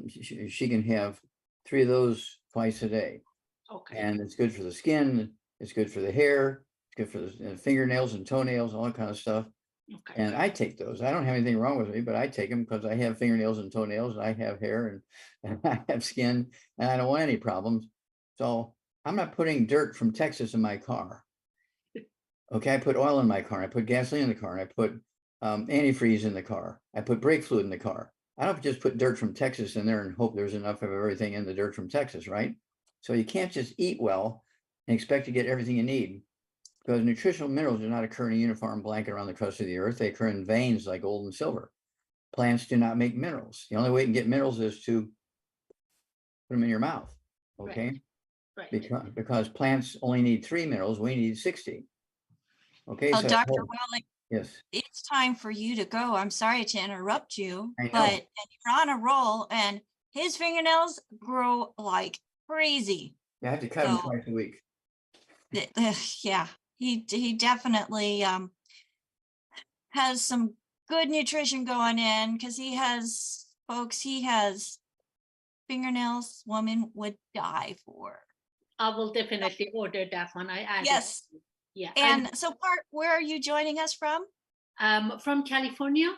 she can have 3 of those twice a day. Okay. And it's good for the skin. It's good for the hair. It's good for the fingernails and toenails, all that kind of stuff. Okay. And I take those. I don't have anything wrong with me, but I take them because I have fingernails and toenails. And I have hair and I have skin, and I don't want any problems. So I'm not putting dirt from Texas in my car. Okay, I put oil in my car. I put gasoline in the car. And I put antifreeze in the car. I put brake fluid in the car. I don't just put dirt from Texas in there and hope there's enough of everything in the dirt from Texas, right? So you can't just eat well and expect to get everything you need, because nutritional minerals do not occur in a uniform blanket around the crust of the earth. They occur in veins like gold and silver. Plants do not make minerals. The only way you can get minerals is to put them in your mouth. Okay. Right. Because plants only need 3 minerals. We need 60. Okay. Oh, So Dr. Wallach, yes. it's time for you to go. I'm sorry to interrupt you, I know. but you're on a roll and his fingernails grow like crazy. You have to cut them So- twice a week. Yeah, he definitely has some good nutrition going in, because he has fingernails woman would die for. I will definitely order that one. I added. Yes. Yeah. And so where are you joining us from? From California.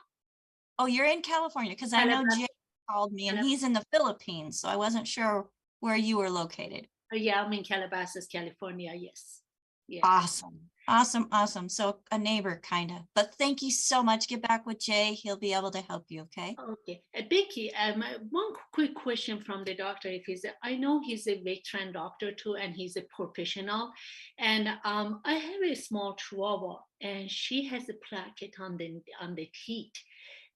Oh, you're in California, because I know Calabasas. Jay called me and he's in the Philippines, so I wasn't sure where you were located. Yeah, I'm in Calabasas, California. Yes. Yeah. Awesome. So a neighbor kind of, but thank you so much. Get back with Jay. He'll be able to help you. Okay. Okay. Becky, one quick question from the doctor. I know he's a veteran doctor too, and he's a professional. And I have a small chihuahua, and she has a plaque on the teeth.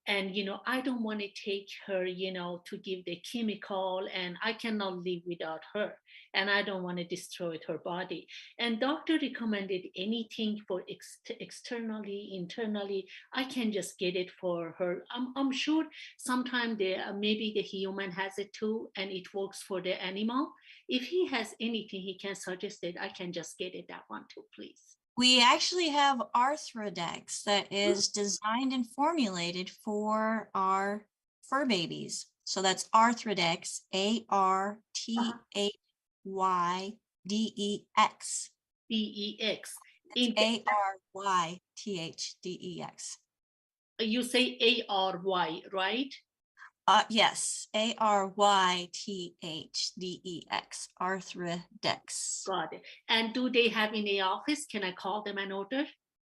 And, I don't want to take her, to give the chemical, and I cannot live without her. And I don't want to destroy her body. And doctor recommended anything for externally, internally. I can just get it for her. I'm sure sometime maybe the human has it too, and it works for the animal. If he has anything he can suggest it, I can just get it, that one too, please. We actually have Arthrodex that is designed and formulated for our fur babies. So that's Arthrodex, ARTHYDEX. DEX. ARYTHDEX. You say ARY, right? Yes, Arythdx, Arthrodex. Got it. And do they have in the office? Can I call them and order?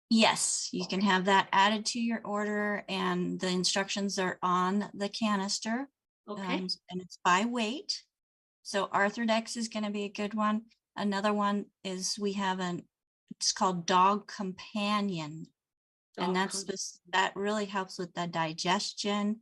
Yes, you can have that added to your order, and the instructions are on the canister. Okay. And it's by weight. So Arthrodex is going to be a good one. Another one is it's called Dog Companion. And that really helps with the digestion,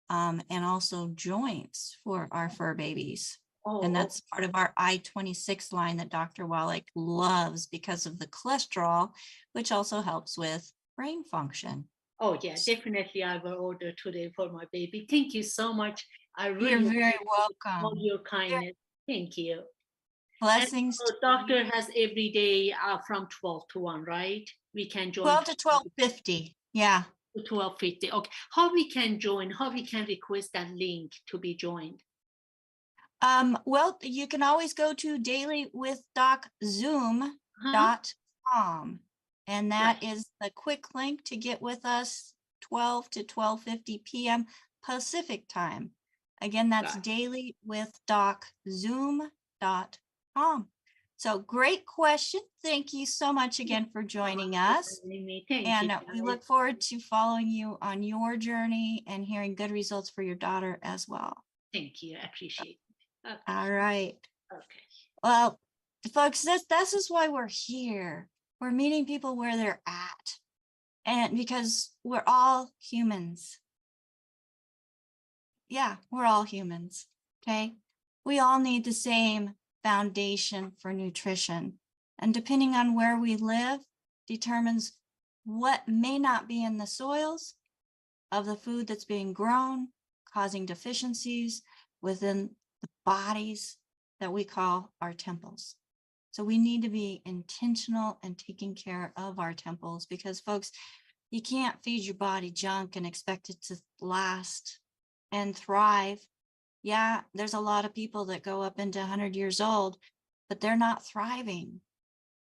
and also joints for our fur babies. And that's part of our I-26 line that Dr. Wallach loves because of the cholesterol, which also helps with brain function. Oh yeah, definitely I will order today for my baby. Thank you so much. I You're really very appreciate all welcome. your kindness. Thank you. Blessings. And so doctor has every day from 12 to 1, right? We can join 12 to 12:50. Yeah. to 12:50. Okay. How we can join? How we can request that link to be joined? Well, you can always go to dailywithdoczoom.com, and that is the quick link to get with us 12 to 12:50 p.m. Pacific time. Again, that's dailywithdoczoom.com. So great question. Thank you so much again for joining us. Thank And you. we look forward to following you on your journey and hearing good results for your daughter as well. Thank you. I appreciate it. Okay. All right. Okay. Well, folks, this is why we're here. We're meeting people where they're at. And because we're all humans. Yeah, we're all humans. Okay. We all need the same foundation for nutrition. And depending on where we live, determines what may not be in the soils of the food that's being grown, causing deficiencies within the bodies that we call our temples. So we need to be intentional in taking care of our temples, because folks, you can't feed your body junk and expect it to last and thrive. Yeah, there's a lot of people that go up into 100 years old, but they're not thriving.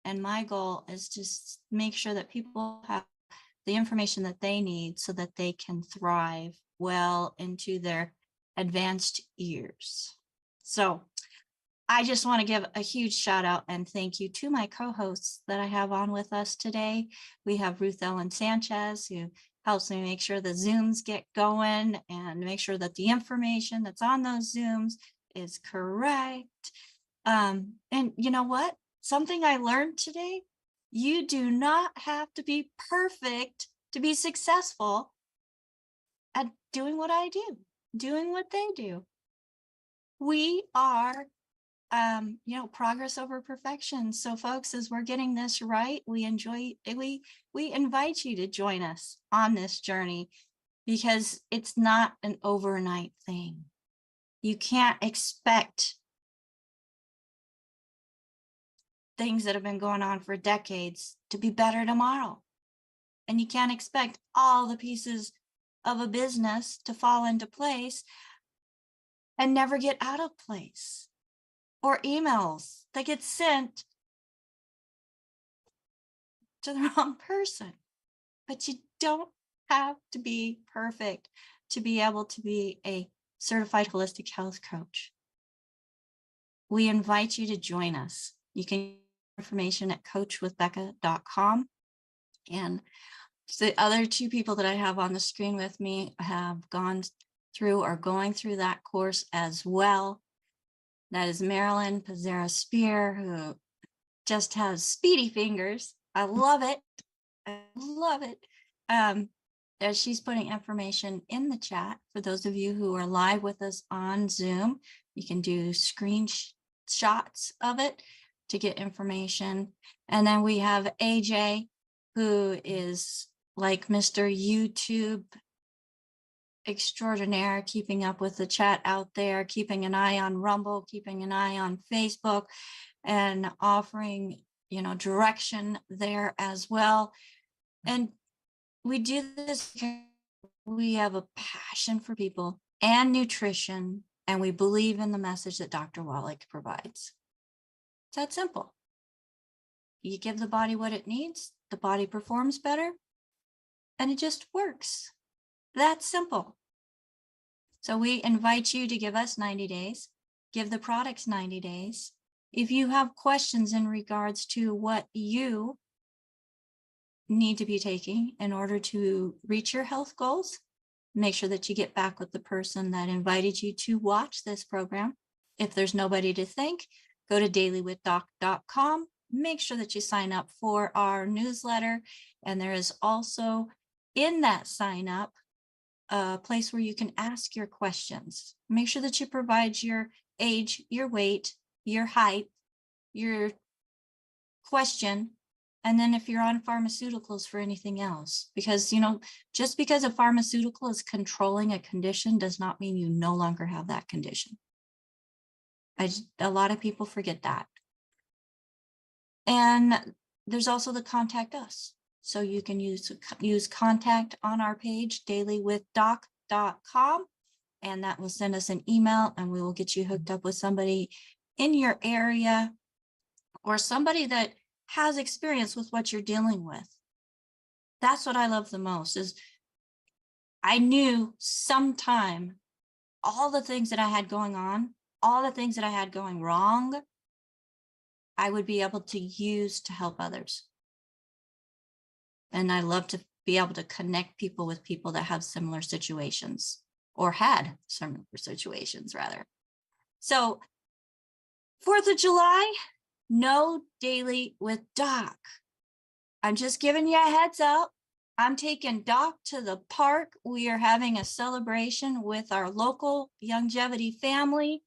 And my goal is to make sure that people have the information that they need so that they can thrive well into their advanced years. So I just want to give a huge shout out and thank you to my co-hosts that I have on with us today. We have Ruth Ellen Sanchez, who helps me make sure the Zooms get going and make sure that the information that's on those Zooms is correct. And you know what? Something I learned today, you do not have to be perfect to be successful at doing what I do, doing what they do. We are, progress over perfection. So folks, as we're getting this right, we invite you to join us on this journey, because it's not an overnight thing. You can't expect things that have been going on for decades to be better tomorrow. And you can't expect all the pieces of a business to fall into place and never get out of place, or emails that get sent to the wrong person. But you don't have to be perfect to be able to be a certified holistic health coach. We invite you to join us. You can get information at coachwithbecca.com. And the other two people that I have on the screen with me have gone through or going through that course as well. That is Marilyn Pizzera Spear, who just has speedy fingers. I love it. I love it. As she's putting information in the chat for those of you who are live with us on Zoom, you can do screenshots of it to get information. And then we have AJ, who is like Mr. YouTube extraordinaire, keeping up with the chat out there, keeping an eye on Rumble, keeping an eye on Facebook, and offering, direction there as well. And we do this because we have a passion for people and nutrition, and we believe in the message that Dr. Wallach provides. It's that simple. You give the body what it needs, the body performs better, and it just works. That simple. So we invite you to give us 90 days, give the products 90 days. If you have questions in regards to what you need to be taking in order to reach your health goals, make sure that you get back with the person that invited you to watch this program. If there's nobody to thank, go to dailywithdoc.com. Make sure that you sign up for our newsletter. And there is also in that sign up a place where you can ask your questions. Make sure that you provide your age, your weight, your height, your question, and then if you're on pharmaceuticals for anything else, because, you know, just because a pharmaceutical is controlling a condition does not mean you no longer have that condition. A lot of people forget that. And there's also the contact us. So you can use contact on our page, dailywithdoc.com, and that will send us an email and we will get you hooked up with somebody in your area or somebody that has experience with what you're dealing with. That's what I love the most is I knew sometime all the things that I had going on, all the things that I had going wrong, I would be able to use to help others. And I love to be able to connect people with people that have similar situations or had similar situations rather. So 4th of July, no daily with Doc. I'm just giving you a heads up. I'm taking Doc to the park. We are having a celebration with our local longevity family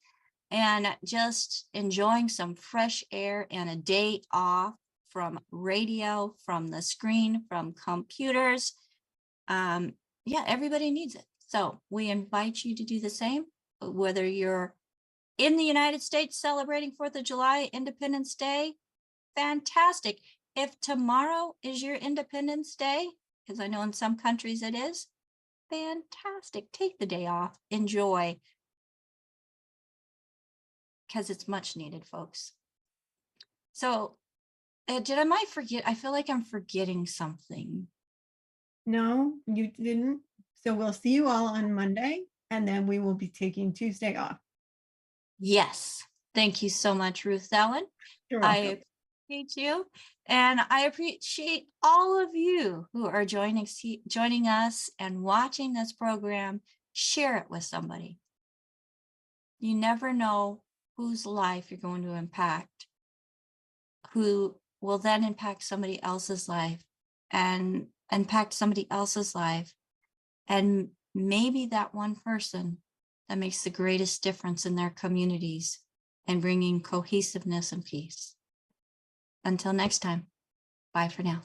and just enjoying some fresh air and a day off from radio, from the screen, from computers. Yeah, everybody needs it. So we invite you to do the same, whether you're in the United States celebrating 4th of July, Independence Day, fantastic. If tomorrow is your Independence Day, because I know in some countries it is, fantastic. Take the day off, enjoy, because it's much needed, folks. So I might forget? I feel like I'm forgetting something. No, you didn't. So we'll see you all on Monday, and then we will be taking Tuesday off. Yes. Thank you so much, Ruth Ellen. You're I welcome. appreciate you. And I appreciate all of you who are joining us and watching this program. Share it with somebody. You never know whose life you're going to impact, who will then impact somebody else's life and impact somebody else's life. And maybe that one person that makes the greatest difference in their communities and bringing cohesiveness and peace. Until next time, bye for now.